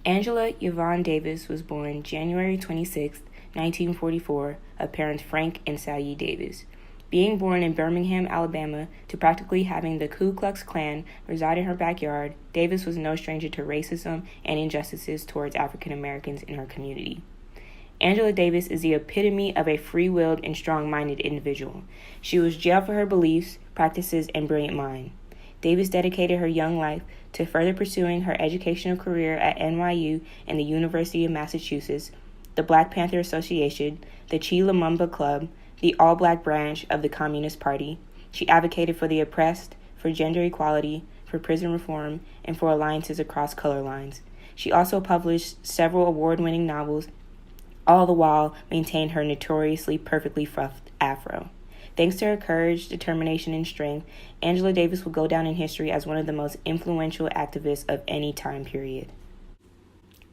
Angela Yvonne Davis was born January 26, 1944, of parents Frank and Sally Davis. Being born in Birmingham, Alabama, to practically having the Ku Klux Klan reside in her backyard, Davis was no stranger to racism and injustices towards African Americans in her community. Angela Davis is the epitome of a free-willed and strong-minded individual. She was jailed for her beliefs, practices, and brilliant mind. Davis dedicated her young life to further pursuing her educational career at NYU and the University of Massachusetts, the Black Panther Association, the Chi Lumumba Club, the all-black branch of the Communist Party. She advocated for the oppressed, for gender equality, for prison reform, and for alliances across color lines. She also published several award-winning novels, all the while maintained her notoriously perfectly fluffed afro. Thanks to her courage, determination, and strength, Angela Davis will go down in history as one of the most influential activists of any time period.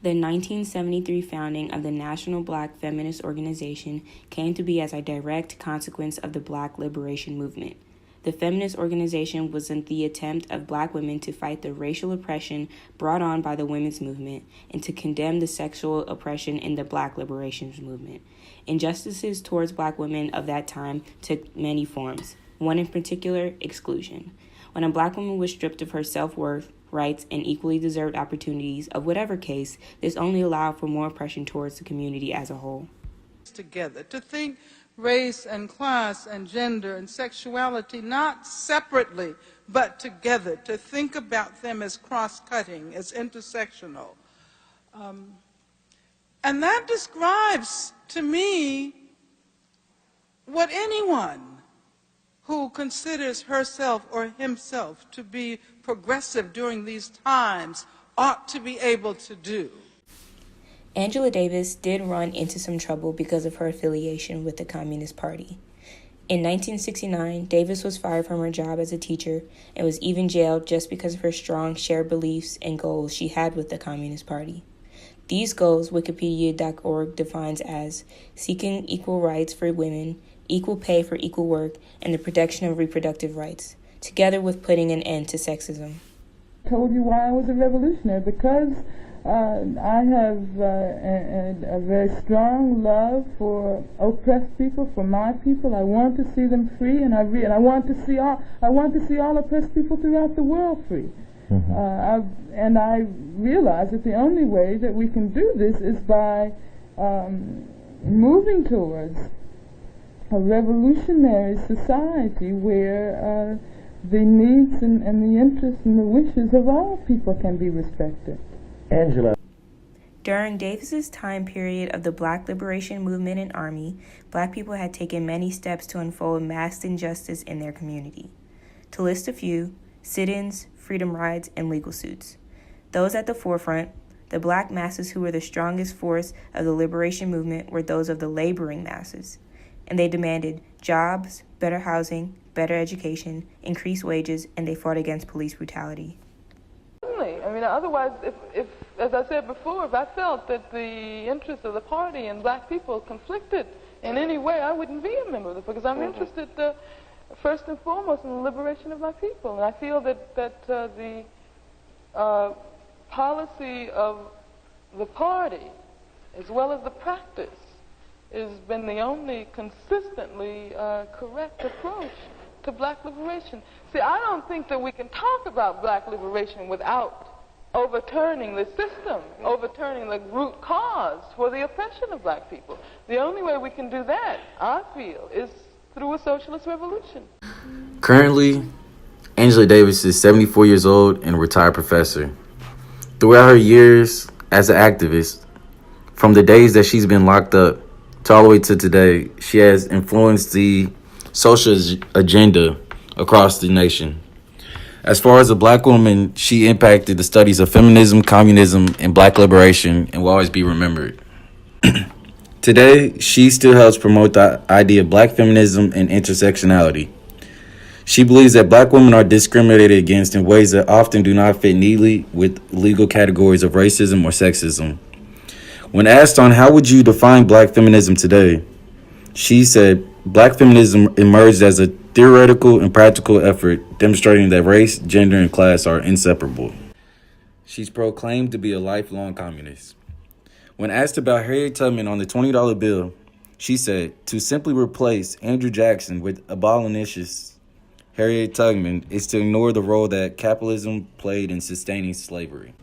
The 1973 founding of the National Black Feminist Organization came to be as a direct consequence of the Black Liberation Movement. The feminist organization was in the attempt of Black women to fight the racial oppression brought on by the women's movement and to condemn the sexual oppression in the Black Liberation Movement. Injustices towards Black women of that time took many forms, one in particular, exclusion. When a Black woman was stripped of her self-worth, rights, and equally deserved opportunities of whatever case, this only allowed for more oppression towards the community as a whole. Together, to think race and class and gender and sexuality not separately, but together, to think about them as cross-cutting, as intersectional. And that describes, to me, what anyone who considers herself or himself to be progressive during these times ought to be able to do. Angela Davis did run into some trouble because of her affiliation with the Communist Party. In 1969, Davis was fired from her job as a teacher and was even jailed just because of her strong shared beliefs and goals she had with the Communist Party. These goals, Wikipedia.org defines as seeking equal rights for women, equal pay for equal work, and the protection of reproductive rights, together with putting an end to sexism. I told you why I was a revolutionary, because I have a very strong love for oppressed people, for my people. I want to see them free, and I want to see all oppressed people throughout the world free. And I realize that the only way that we can do this is by moving towards a revolutionary society where the needs and the interests and the wishes of all people can be respected. Angela. During Davis's time period of the Black Liberation Movement and Army, Black people had taken many steps to unfold mass injustice in their community. To list a few: sit-ins, freedom rides, and legal suits. Those at the forefront, the Black masses who were the strongest force of the liberation movement, were those of the laboring masses, and they demanded jobs, better housing, better education, increased wages, and they fought against police brutality. I mean, otherwise, if, as I said before, if I felt that the interests of the party and Black people conflicted in any way, I wouldn't be a member of it, because I'm interested first and foremost in the liberation of my people. And I feel that the policy of the party, as well as the practice, has been the only consistently correct approach to Black liberation. See, I don't think that we can talk about Black liberation without overturning the system, overturning the root cause for the oppression of Black people. The only way we can do that, I feel, is through a socialist revolution. Currently, Angela Davis is 74 years old and a retired professor. Throughout her years as an activist, from the days that she's been locked up to all the way to today, she has influenced the social agenda across the nation. As far as a Black woman, she impacted the studies of feminism, communism, and Black liberation, and will always be remembered. Today, she still helps promote the idea of Black feminism and intersectionality. She believes that Black women are discriminated against in ways that often do not fit neatly with legal categories of racism or sexism. When asked on how would you define Black feminism today, she said, Black feminism emerged as a theoretical and practical effort demonstrating that race, gender, and class are inseparable. She's proclaimed to be a lifelong communist. When asked about Harriet Tubman on the $20 bill, she said, to simply replace Andrew Jackson with abolitionist Harriet Tubman is to ignore the role that capitalism played in sustaining slavery.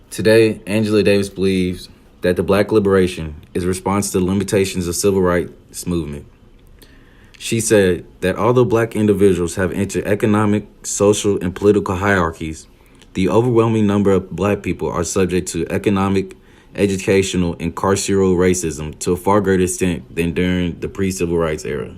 Today, Angela Davis believes that the black liberation is a response to the limitations of civil rights movement. She said that although black individuals have entered economic, social, and political hierarchies, the overwhelming number of black people are subject to economic, educational, and carceral racism to a far greater extent than during the pre-civil rights era.